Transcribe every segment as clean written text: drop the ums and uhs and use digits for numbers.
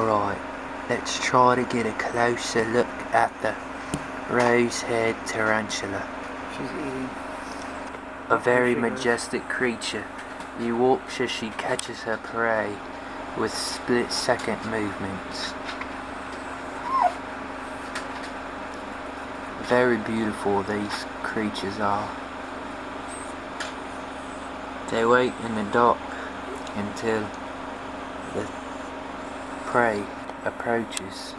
Alright, let's try to get a closer look at the rose-haired tarantula. She's eating. A very majestic creature. You watch as she catches her prey with split-second movements. Very beautiful these creatures are. They wait in the dark until the prey approaches.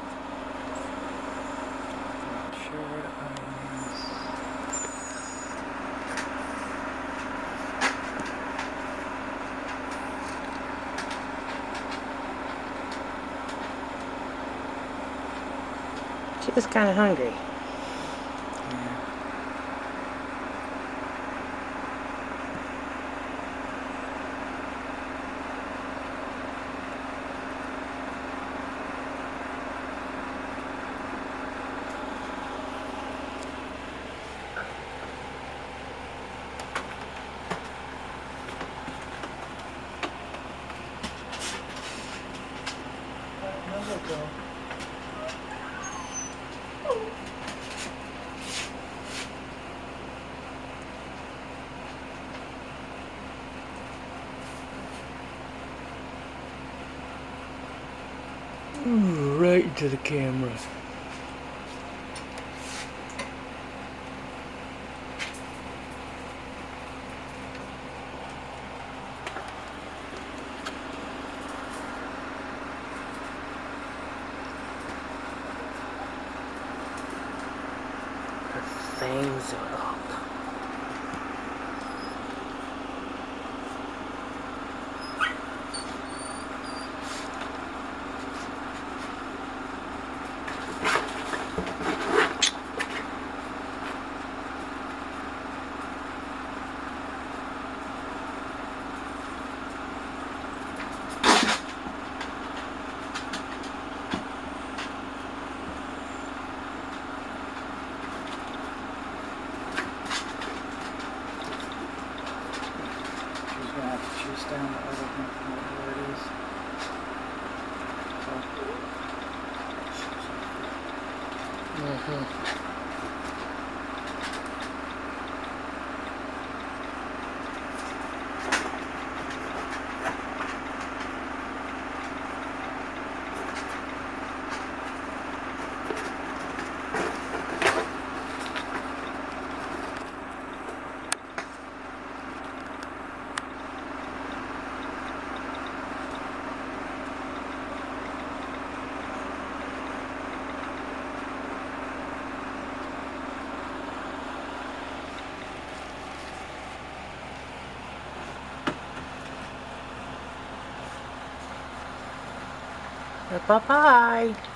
Not sure what She was kind of hungry. right into the camera. Her fangs are up. Chase down the other one from where it is. Bye-bye.